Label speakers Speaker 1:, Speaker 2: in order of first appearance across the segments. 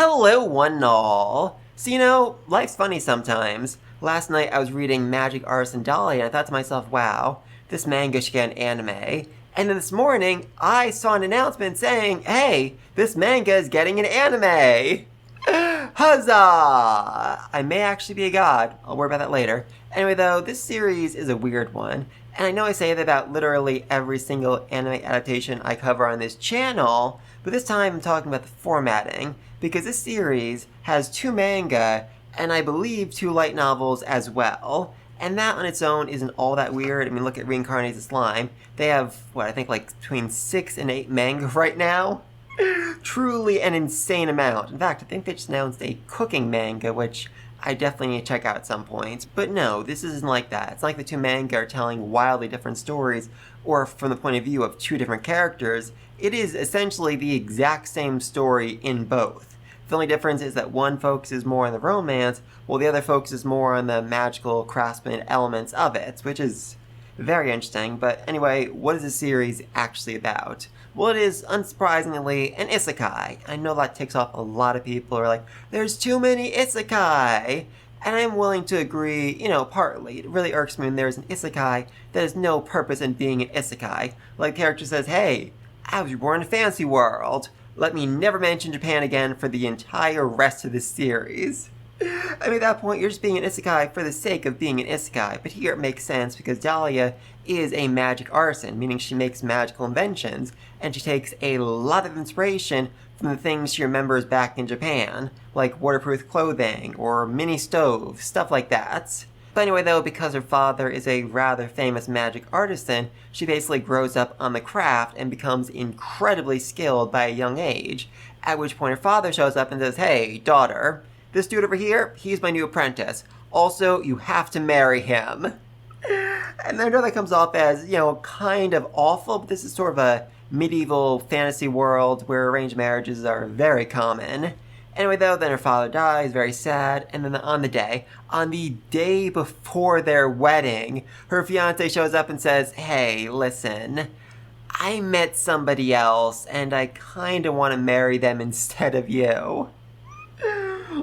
Speaker 1: Hello, one and all. So, life's funny sometimes. Last night I was reading Magic Artisan Dahlia and I thought to myself, wow, this manga should get an anime. And then this morning, I saw an announcement saying, hey, this manga is getting an anime. Huzzah! I may actually be a god. I'll worry about that later. Anyway, though, this series is a weird one. And I know I say that about literally every single anime adaptation I cover on this channel, but this time I'm talking about the formatting, because this series has 2 manga, and I believe 2 light novels as well. And that on its own isn't all that weird. I mean, look at Reincarnated Slime. They have, I think like between 6 and 8 manga right now? Truly an insane amount. In fact, I think they just announced a cooking manga, which I definitely need to check out at some point. But no, this isn't like that. It's not like the 2 manga are telling wildly different stories, or from the point of view of 2 different characters. It is essentially the exact same story in both. The only difference is that one focuses more on the romance, while the other focuses more on the magical craftsman elements of it, which is very interesting. But anyway, what is this series actually about? Well, it is, unsurprisingly, an isekai. I know that ticks off a lot of people who are like, there's too many isekai! And I'm willing to agree, partly. It really irks me when there's an isekai that has no purpose in being an isekai. Like the character says, hey, I was born in a fantasy world. Let me never mention Japan again for the entire rest of this series. I mean, at that point, you're just being an isekai for the sake of being an isekai, but here it makes sense because Dahlia is a magic artisan, meaning she makes magical inventions, and she takes a lot of inspiration from the things she remembers back in Japan, like waterproof clothing or mini stoves, stuff like that. But anyway, though, because her father is a rather famous magic artisan, she basically grows up on the craft and becomes incredibly skilled by a young age, at which point her father shows up and says, hey, daughter, this dude over here, he's my new apprentice. Also, you have to marry him. And I know that comes off as, kind of awful, but this is sort of a medieval fantasy world where arranged marriages are very common. Anyway, though, then her father dies, very sad, and then on the day before their wedding, her fiance shows up and says, hey, listen, I met somebody else, and I kinda want to marry them instead of you.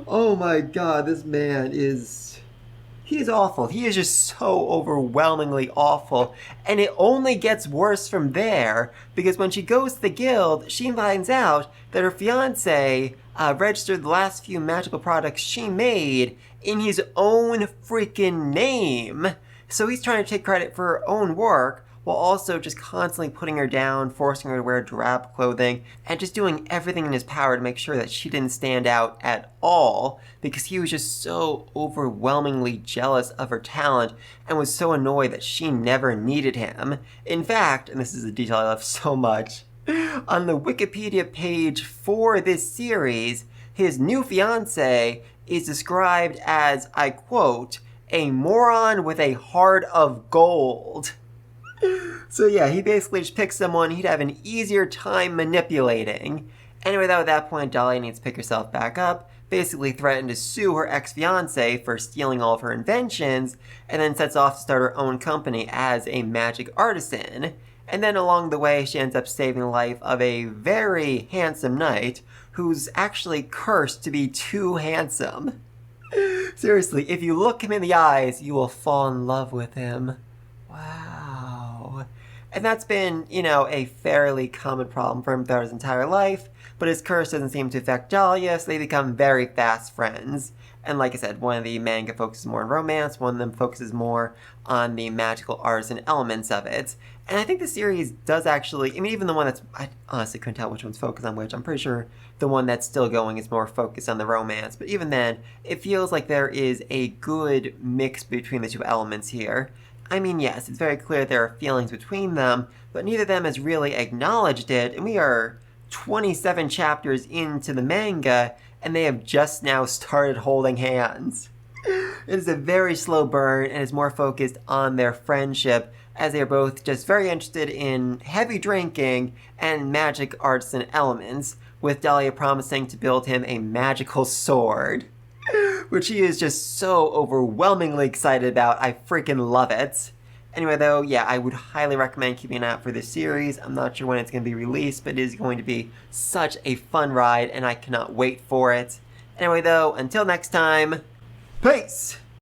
Speaker 1: Oh my god, this man he's awful. He is just so overwhelmingly awful. And it only gets worse from there, because when she goes to the guild, she finds out that her fiancé registered the last few magical products she made in his own freaking name. So he's trying to take credit for her own work, while also just constantly putting her down, forcing her to wear drab clothing, and just doing everything in his power to make sure that she didn't stand out at all, because he was just so overwhelmingly jealous of her talent, and was so annoyed that she never needed him. In fact, and this is a detail I love so much, on the Wikipedia page for this series, his new fiancé is described as, I quote, a moron with a heart of gold. So yeah, he basically just picks someone he'd have an easier time manipulating. Anyway, though, at that point, Dahlia needs to pick herself back up, basically threatened to sue her ex-fiancé for stealing all of her inventions, and then sets off to start her own company as a magic artisan. And then along the way, she ends up saving the life of a very handsome knight who's actually cursed to be too handsome. Seriously, if you look him in the eyes, you will fall in love with him. Wow. And that's been, a fairly common problem for him throughout his entire life, but his curse doesn't seem to affect Dahlia, so they become very fast friends. And like I said, one of the manga focuses more on romance, one of them focuses more on the magical artisan elements of it. And I think the series does actually, even the one that's, I honestly couldn't tell which one's focused on which. I'm pretty sure the one that's still going is more focused on the romance. But even then, it feels like there is a good mix between the 2 elements here. Yes, it's very clear there are feelings between them, but neither of them has really acknowledged it, and we are 27 chapters into the manga, and they have just now started holding hands. It is a very slow burn, and is more focused on their friendship, as they are both just very interested in heavy drinking and magic artisan elements, with Dahlia promising to build him a magical sword. Which he is just so overwhelmingly excited about. I freaking love it. Anyway, though, yeah, I would highly recommend keeping an eye out for this series. I'm not sure when it's going to be released, but it is going to be such a fun ride, and I cannot wait for it. Anyway, though, until next time, peace!